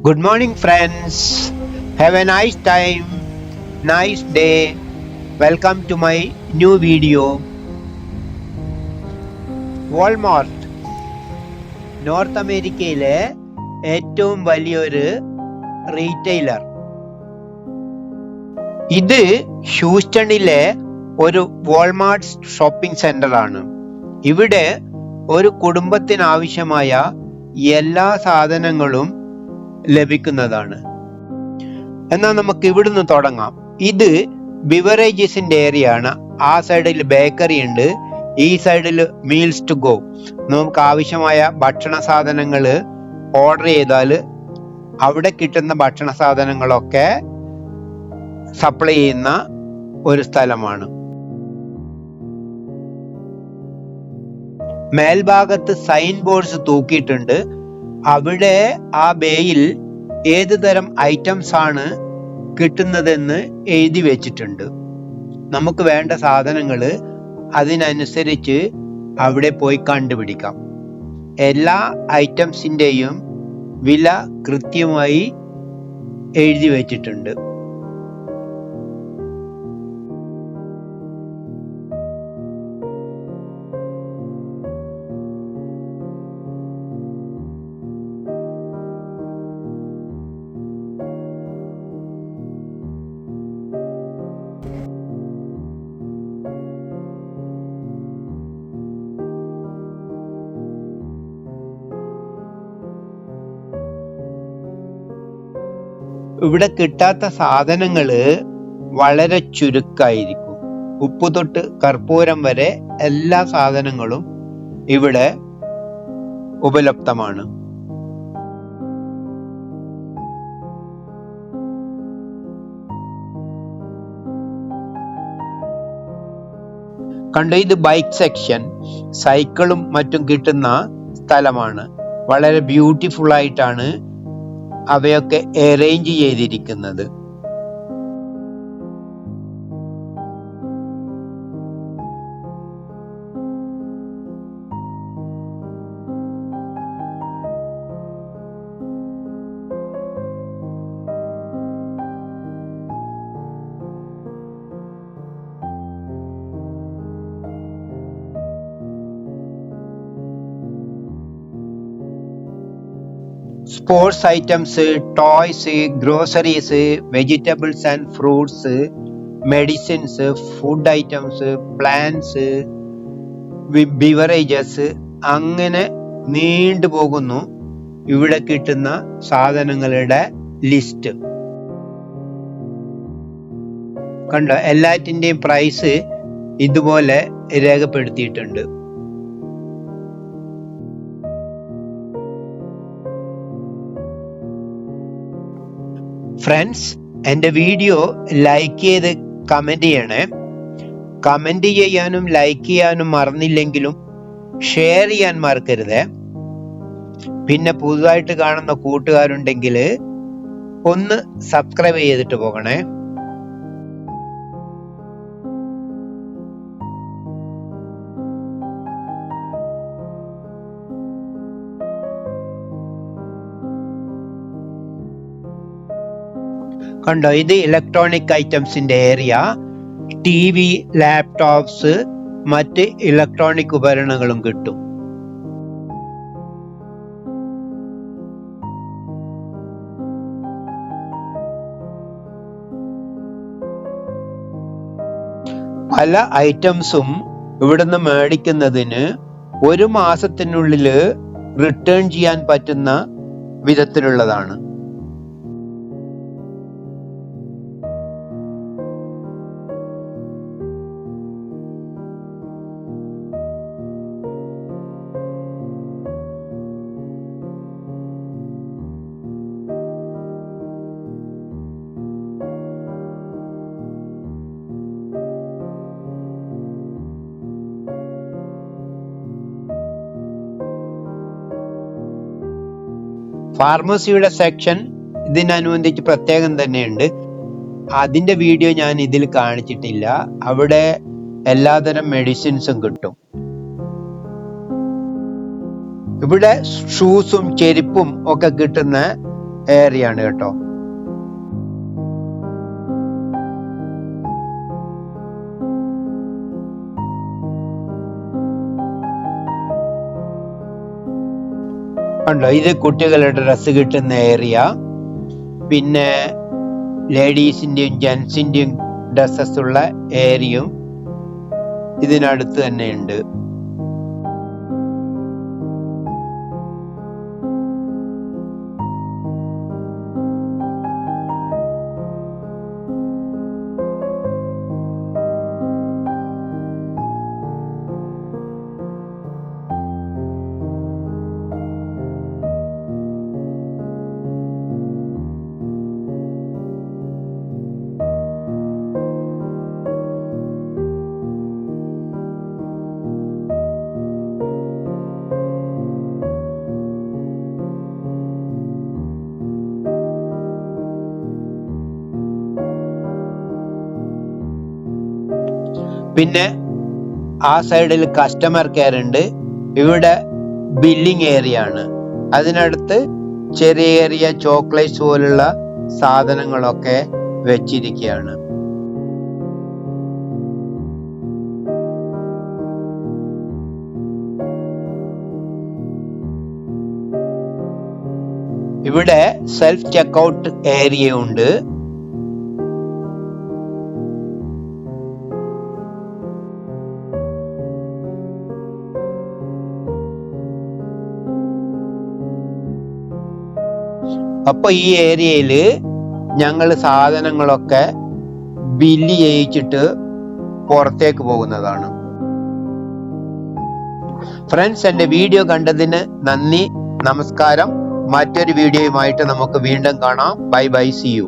Good morning, friends. Have a nice time, nice day. Welcome to my new video. Walmart north അമേരിക്കയിലെ ഏറ്റവും വലിയൊരു retailer. ഇത് ഹ്യൂസ്റ്റണിലെ ഒരു Walmart shopping centre ആണ്. ഇവിടെ ഒരു കുടുംബത്തിന് ആവശ്യമായ എല്ലാ സാധനങ്ങളും ലഭിക്കുന്നതാണ്. എന്നാൽ നമുക്ക് ഇവിടുന്ന് തുടങ്ങാം. ഇത് ബിവറേജസിന്റെ ഏരിയ ആണ്. ആ സൈഡിൽ ബേക്കറി ഉണ്ട്, ഈ സൈഡിൽ മീൽസ് ടു ഗോ. നമുക്ക് ആവശ്യമായ ഭക്ഷണ സാധനങ്ങൾ ഓർഡർ ചെയ്താൽ അവിടെ കിട്ടുന്ന ഭക്ഷണ സാധനങ്ങളൊക്കെ സപ്ലൈ ചെയ്യുന്ന ഒരു സ്ഥലമാണ്. മേൽഭാഗത്ത് സൈൻ ബോർഡ്സ് തൂക്കിയിട്ടുണ്ട്. അവിടെ ആ ബേയിൽ ഏത് തരം ഐറ്റംസ് ആണ് കിട്ടുന്നതെന്ന് എഴുതി വെച്ചിട്ടുണ്ട്. നമുക്ക് വേണ്ട സാധനങ്ങൾ അതിനനുസരിച്ച് അവിടെ പോയി കണ്ടുപിടിക്കാം. എല്ലാ ഐറ്റംസിൻ്റെയും വില കൃത്യമായി എഴുതി വെച്ചിട്ടുണ്ട്. ഇവിടെ കിട്ടാത്ത സാധനങ്ങള് വളരെ ചുരുക്കായിരിക്കും. ഉപ്പ് തൊട്ട് കർപ്പൂരം വരെ എല്ലാ സാധനങ്ങളും ഇവിടെ ഉപലബ്ധമാണ്. കണ്ടോ, ഇത് ബൈക്ക് സെക്ഷൻ. സൈക്കിളും മറ്റും കിട്ടുന്ന സ്ഥലമാണ്. വളരെ ബ്യൂട്ടിഫുൾ ആയിട്ടാണ് അവയൊക്കെ അറേഞ്ച് ചെയ്തിരിക്കുന്നത്. Sports items, toys, groceries, vegetables and fruits, medicines, food items, plants, beverages, അങ്ങനെ നീണ്ടു പോകുന്നു ഇവിടെ കിട്ടുന്ന സാധനങ്ങളുടെ ലിസ്റ്റ്. കണ്ടോ, എല്ലാറ്റിൻ്റെയും പ്രൈസ് ഇതുപോലെ രേഖപ്പെടുത്തിയിട്ടുണ്ട്. ഫ്രണ്ട്സ്, എൻ്റെ വീഡിയോ ലൈക്ക് ചെയ്ത് കമൻറ്റ് ചെയ്യണേ. കമൻറ്റ് ചെയ്യാനും ലൈക്ക് ചെയ്യാനും മറന്നില്ലെങ്കിലും ഷെയർ ചെയ്യാൻ മറക്കരുത്. പിന്നെ പുതുതായിട്ട് കാണുന്ന കൂട്ടുകാരുണ്ടെങ്കിൽ ഒന്ന് സബ്സ്ക്രൈബ് ചെയ്തിട്ട് പോകണേ. കണ്ടോ, ഇത് ഇലക്ട്രോണിക് ഐറ്റംസിന്റെ ഏരിയ. TV, ലാപ്ടോപ്സ്, മറ്റ് ഇലക്ട്രോണിക് ഉപകരണങ്ങളും കിട്ടും. പല ഐറ്റംസും ഇവിടുന്ന് മേടിക്കുന്നതിന് 1 മാസത്തിനുള്ളിൽ റിട്ടേൺ ചെയ്യാൻ പറ്റുന്ന വിധത്തിലുള്ളതാണ്. ഫാർമസിയുടെ സെക്ഷൻ ഇതിനനുബന്ധിച്ച് പ്രത്യേകം തന്നെയുണ്ട്. അതിന്റെ വീഡിയോ ഞാൻ ഇതിൽ കാണിച്ചിട്ടില്ല. അവിടെ എല്ലാതരം മെഡിസിൻസും കിട്ടും. ഇവിടെ ഷൂസും ചെരുപ്പും ഒക്കെ കിട്ടുന്ന ഏരിയ ആണ് കേട്ടോ. കണ്ടോ, ഇത് കുട്ടികളുടെ ഡ്രസ്സ് കിട്ടുന്ന ഏരിയ. പിന്നെ ലേഡീസിന്റെയും ജെന്റ്സിന്റെയും ഡ്രസ്സസ് ഉള്ള ഏരിയയും ഇതിനടുത്ത് തന്നെയുണ്ട്. പിന്നെ ആ സൈഡിൽ കസ്റ്റമർ കെയർ ഉണ്ട്. ഇവിടെ ബില്ലിംഗ് ഏരിയ ആണ്. അതിനടുത്ത് ചെറിയ ചെറിയ ചോക്ലേറ്റ്സ് പോലുള്ള സാധനങ്ങളൊക്കെ വെച്ചിരിക്കുകയാണ്. ഇവിടെ സെൽഫ് ചെക്കൗട്ട് ഏരിയ ഉണ്ട്. അപ്പൊ ഈ ഏരിയയില് ഞങ്ങൾ സാധനങ്ങളൊക്കെ ബില്ല് ചെയ്യിച്ചിട്ട് പുറത്തേക്ക് പോകുന്നതാണ്. ഫ്രണ്ട്സ്, എന്റെ വീഡിയോ കണ്ടതിന് നന്ദി, നമസ്കാരം. മറ്റൊരു വീഡിയോയുമായിട്ട് നമുക്ക് വീണ്ടും കാണാം. Bye bye, see U.